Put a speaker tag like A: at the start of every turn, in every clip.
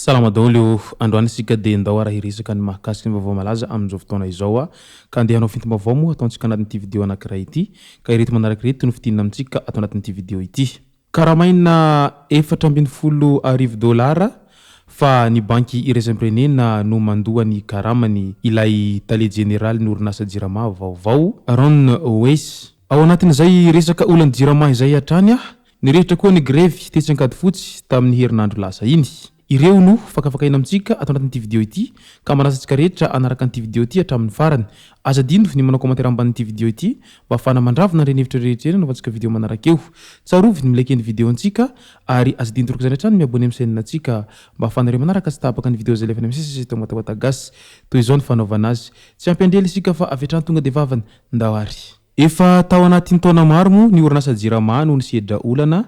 A: Salama daholo androany isika dia ndao araha hiresaka ny mahakasika ny vaovao malaza amin'izao fotoana izao ka andeha hanao fintim-baovao moa ataontsika anatin'ity vidéo anankiray ity ka ireto manaraka ireto no fitinina amintsika atao anatin'ity vidéo ity. Karamaina $4,000 fa ny banky iraisam-pirenena no mandoa ny karamany ilay tale général ny orinasa jirama vaovao Ron Wes. Ao anatin'izay resaka olana jirama izay hatrany nirehitra koa ny grevy tetsankady fotsy tamin'ny herinandro lasa iny. Ireo no fakafakaina amintsika atao anatin'ity vidéo ity ka manasantsika rehetra anaraka an'ity vidéo ity hatramin'ny farany. Aza dino ny manao commentaire ambanin'ity vidéo ity mba afahana mandravona ireny hevitra rehetra eny novantsika vidéo manaraka eo. Tsarovy ny milike ny vidéo antsika ary aza dino toroko zany hatrany miabone amin'ny chaîne antsika mba afahanareo manaraka sy tapaka ny vidéo zay lefany misy tao matagasi toy izao ny fanaovana azy. Tsy ampendrely isika fa avetrany tonga dia vavany ndawary. Efa tao anatin'ny taona maro moa ny orinasa jirama no nisedra olana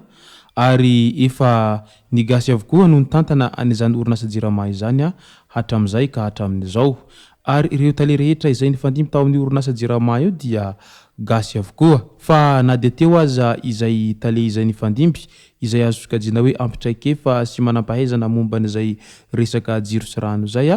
A: ary efa nigasy avokoa no nitantana an'izany orinasa jirama izany hatramin'izay ka hatramin'izao ary ireo tale rehetra izay nifandimby tao amin'ny orinasa jirama io dia gasy avokoa fa na dia teo aza izay tale izay nifandimby izay azo sokajina hoe ampitraikefa sy manampahaizana momban'izay resaka jiro sy rano zay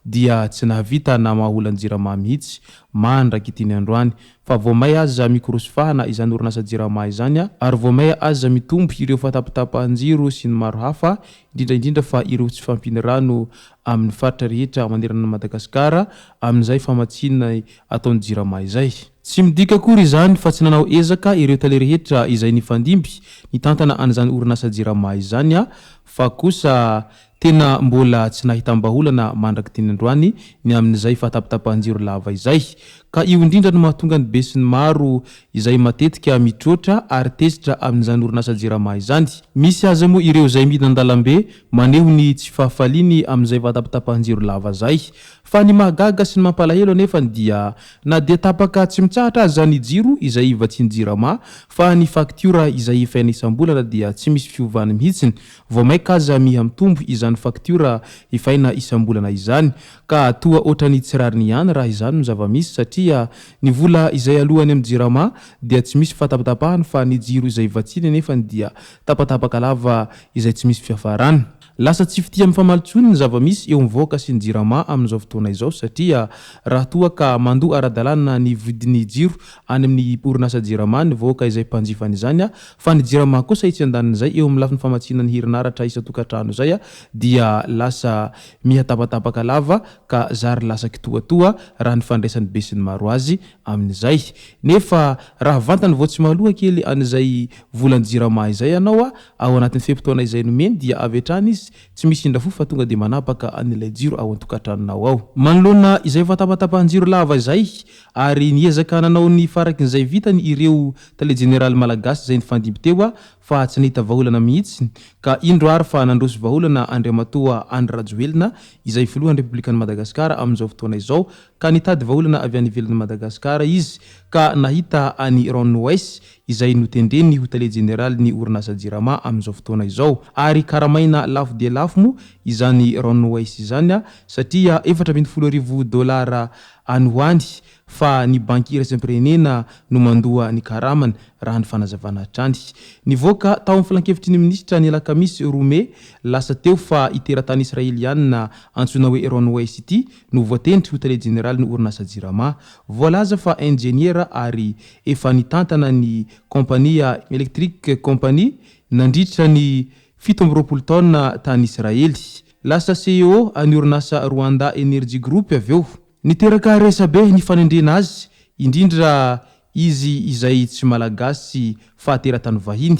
A: dia tsy nahavita na mahaolana jirama mihitsy mandraky itiny androany fa vomay aza mikrosifahana izany orinasa jirama izany ary vomay aza mitombo ireo fatapatapahan-jiro sy ny maro hafa indrindra fa ireo tsy fampiny rano amin'ny faritra rehetra manerana Madagasikara amin'izay famatsinana ataon'ny jirama izay. Tsy midika akory izany fa tsy nanao ezaka ireo tale rehetra izay nifandimby nitantana an'izany orinasa jirama izany fa kosa tena mbola tsy nahitam-baholana mandraky teny androany ny amin'izay fatapatapahan-jiro lava izay ka io indrindra no mahatonga ny be sy ny maro izay matetika mitrotra ary tezitra amin'izany orinasa jirama izany. Misy aza moa ireo izay midina an-dalambe maneho ny tsy fahafaliany amin'izay fatapatapahan-jiro lava zay fa ny mahagaga sy ny mampalahelo anefa dia na dia tapaka tsy mitsahatra azy zany jiro izay ivatsiny jirama fa ny faktiora izay ifaina isam-bolana dia tsy misy fiovana mihitsiny vao maika aza miha mitombo izany faktiora ifaina isam-bolana izany ka toa ohatrany tsy rariny ihany raha izany no zava-misy satria ny vola izay alohany amin'ny jirama dia tsy misy fatapatapahany fa ny jiro izay ivatsiny anefa dia tapatapaka lava izay tsy misy fiafarany. Lasa tsy fitia amin'ny famalitsony ny zava-misy eo mivoaka sy ny jirama amin'izao fotoana izao satria raha toa ka mandoa ara-dalàna ny vidin'ny jiro any amin'ny orinasa jirama ny voaka izay mpanjifany izany fa ny jirama kosa itsy andanin'izay eo amin'ny lafin'ny famatsinana ny herinaratra isa-tokantrano zay dia lasa mihatapatapaka lava ka zary lasa kitoatoa raha ny fandraisan'ny be sy ny maro azy amin'izay. Nefa raha vantany vao tsy mahaloha kely an'izay volan'ny jirama izay ianao ao anatin'ny fehim-potoana izay nomeny dia avetrany izy tsy misy indra fo fa tonga dia manapaka an'ilay jiro ao an-tokantranonao ao. Manoloana izay fatapatapahan-jiro lava izay ary niezaka nanao ny farakin'izay vitany ireo tale général malagasy izay nifandimby teo fa tsy nahita vaholana mihitsy ka indro ary fa nandroso vaholana Andriamatoa Andry Rajoelina izay filohan'ny Republikan'i Madagasikara amin'izao fotoana izao ka nitady vaholana avy any ivelan'i Madagasikara izy ka nahita any Ron Wes izay notendreny ho tale général ny orinasa jirama amin'izao fotoana izao ary karamaina lafo dia lafo mo izany Ron Wes izany satria $4,000 any hoany fa ny banky iraisam-pirenena no mandoa ny karamany raha ny fanazavana hatrany. Nivoaka tao amin'ny filan-kevitry ny ministra ny Alakamisy Roume lasa teo fa iteratany Israeliana antsoina hoe Ron Wes ity no voatendry ho tale général ny orinasa jirama. Voalaza fa ingénieur ary efa nitantana ny kompania Electric Company nandritra ny 720 taona tany Israely. Lasa CEO any orinasa Rwanda Energy Group aveo niteraka resabe ny fanendrena azy indrindra izy izay tsy malagasy fa teratany vahiny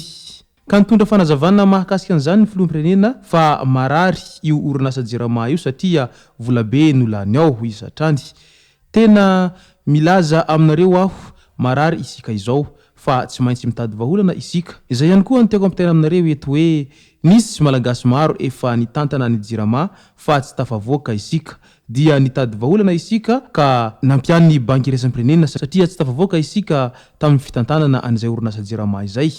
A: ka nitondra fanazavana mahakasika an'izany ny filoham-pirenena fa marary io orinasa jirama io satria volabe no lany ao isatrany. Tena milaza aminareo aho marary isika izao fa tsy maintsy mitady vaholana isika. Izay ihany koa nitiako ampitaina aminareo eto hoe nisy malagasy maro efa nitantana ny jirama fa tsy tafavoaka isika dia nitady vaholana isika ka nampiany banky iraisam-pirenena satria tsy tafavoaka isika tamin'ny fitantanana an'izay orinasa jirama izay.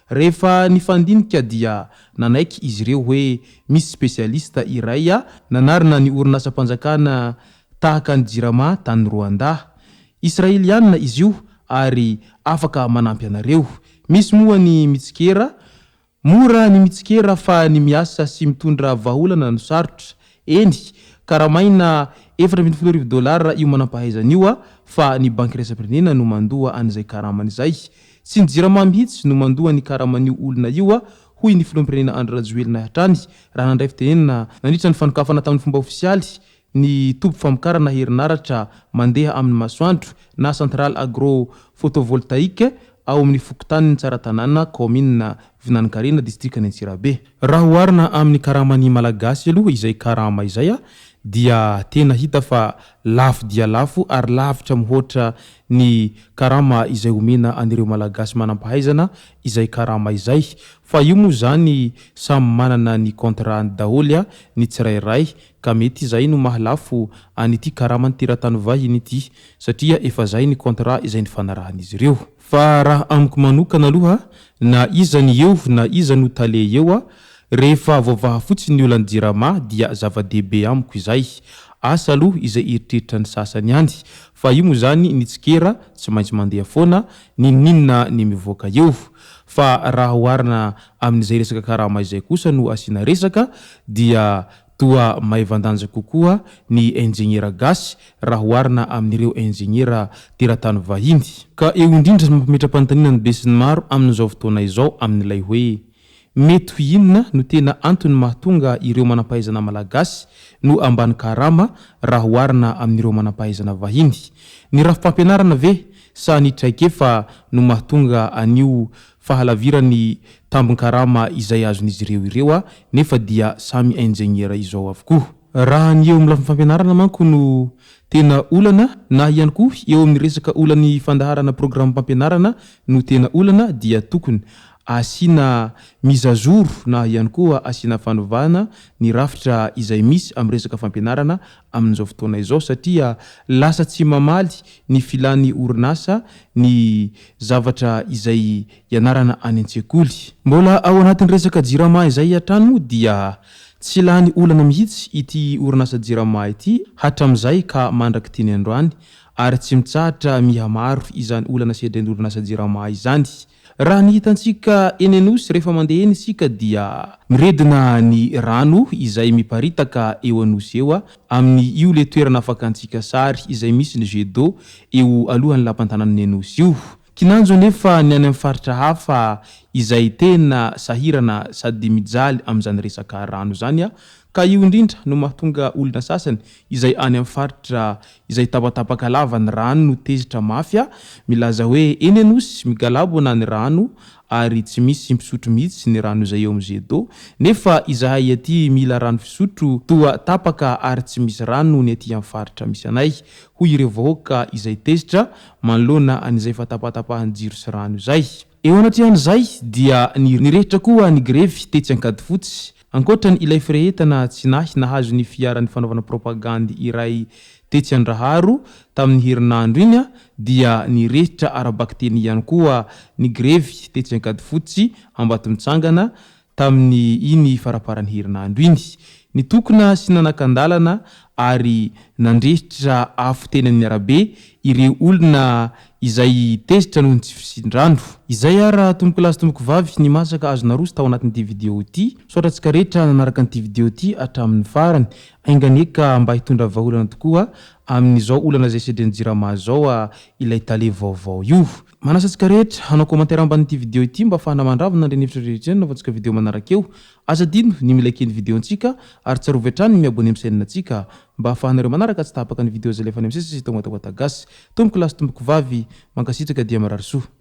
A: Rehefa nifandinika dia nanaiky izy ireo hoe misy spesialista iray nanarina ny orinasa mpanjakana tahaka ny jirama tany Rwanda. Israeliana izy io ary afaka manampy anareo. Misy moa ny mitsikera, mora ny mitsikera fa ny miasa sy mitondra vaholana no sarotra. Eny, karamaina $4,000 io manampahaizana io fa ny banky iraisam-pirenena no mandoa an'izay karamany izay. Tsy ny jirama mihitsy no mandoa ny karaman'io olona io hoy ny filoham-pirenena Andry Rajoelina hatrany raha nandray fitenenana nandritra ny fanokafana tamin'ny fomba ofisialy ny tobo famokarana herinaratra mandeha amin'ny masoandro na centrale agro photovoltaïque ao amin'ny fokontany Tsaratanana commune Vinankarena distrikany Antsirabe. Raha oharina amin'ny karamany malagasy aloha izay karama izay dia tena hita fa lafo dia lafo ary lavitra mihoatra ny karama izay omena anireo malagasy manampahaizana izay karama izay. Fa io moa zany samy manana ny contrat daholy ny tsirairay ka mety izay no mahalafo an'ity karamany teratany vahiny ity satria efa zay ny contrat izay nifanarahan'izy ireo. Fa raha amiko manokana aloha na iza ny eo na iza no tale eo rehefa voavaha fotsiny ny olana jirama dia zava-dehibe amiko izay. Asa aloha izay eritreritra ny sasany ihany fa io moa zany nitsikera tsy maintsy mandeha foana ninona ny mivoaka eo. Fa raha oharina amin'izay resaka karama izay kosa no asiana resaka dia toa maivandanja kokoa ny enjeniera gasy raha oharina amin'ireo enjeniera teratany vahiny. Ka eo indrindra mampimetra-panontaniana ny be sy ny maro amin'izao fotoana izao amin'ilay hoe mety ho inona no tena antony mahatonga ireo manampahaizana malagasy no ambany karama raha oharina amin'ireo manampahaizana vahiny. Ny rafim-pampianarana ve sa ny traikefa no mahatonga anio fahalavirany tambon-karama izay azon'izy ireo nefa dia samy enjeniera izao avokoa. Raha ny eo amin'ny lafiny fampianarana manko no tena olana na ihany koa eo amin'ny resaka olany fandaharana programme fampianarana no tena olana dia tokony asina mizazoro na ihany koa asina fanovana ny rafitra izay misy amin'ny resaka fampianarana amin'izao fotoana izao satria lasa tsy mamaly ny filany orinasa ny zavatra izay ianarana any an-tsekoly. Mbola ao anatin'ny resaka jirama izay hatrany dia tsy lany olana mihitsy ity orinasa jirama ity hatram'izay ka mandraky teny androany ary tsy mitsahatra mihamaro izany olana sedren'ny orinasa jirama izany. Raha ny hitantsika eny anosy rehefa mandeha eny isika dia miredina ny rano izay miparitaka eo anosy eo amin'ny io le toerana afaka antsika sary izay misy ny jet d'eau eo alohan'ny lampantanan'ny anosy io. Kinanjo nefa ny any amin'ny faritra hafa izay tena sahirana sady mijaly amin'izany resaka rano zany ka io indrindra no mahatonga olona sasany izay any amin'ny faritra izay tapatapaka lava ny rano no tezitra mafy milaza hoe eny anosy migalabo na ny rano ary tsy misy mpisotro mihitsy ny rano izay eo amin'ny jet d'eau nefa izahay aty mila rano fisotro toa tapaka ary tsy misy rano ny aty amin'ny faritra misy anay hoy ireo vahoaka izay tezitra manoloana an'izay fatapatapahan'ny jiro sy rano izay. Eo anatin'izay dia nirehitra koa ny grevy tetsy ankady fotsy ankoatra ny ilay firehetana tsy nahy nahazo ny fiaran'ny fanaovana propagandy iray tetsy Andraharo tamin'ny herinandro iny dia nirehitra arabakteny ihany koa ny grevy tetsy ankady fotsy ambato mitsangana tamin'ny iny faraparan'ny herinandro iny. Ny tokona sy nanakandalana ary nandrehitra afo teny amin'ny arabe ireo olona izay tezitra noho ny tsy fisindrano. Izay ara tomboko lazy tomboko vavy ny masaka azona roso tao anatin'ity video ity. Soatratsika rehetra nanaraka an'ity video ity hatramin'ny farany ainganeka mba hitondra vaholana tokoa amin'izao olana izay sedren'ny jirama zao ilay tale vaovao io. Manasantsika rehetra hanao commentaire ambanin'ity video ity mba afahana mandravona ndre nevitra rehetra eny navatsika video manaraka eo. Aza dino ny milaiky ny video antsika ary tsarovy hatrany ny miabone amin'ny chaîne antsika mba afahanareo manaraka tsy tapaka ny video izay lefa any amin'ny sesy sy tomboka gasy. Tomboko lazy tomboko vavy mankasitraka dia marary soa.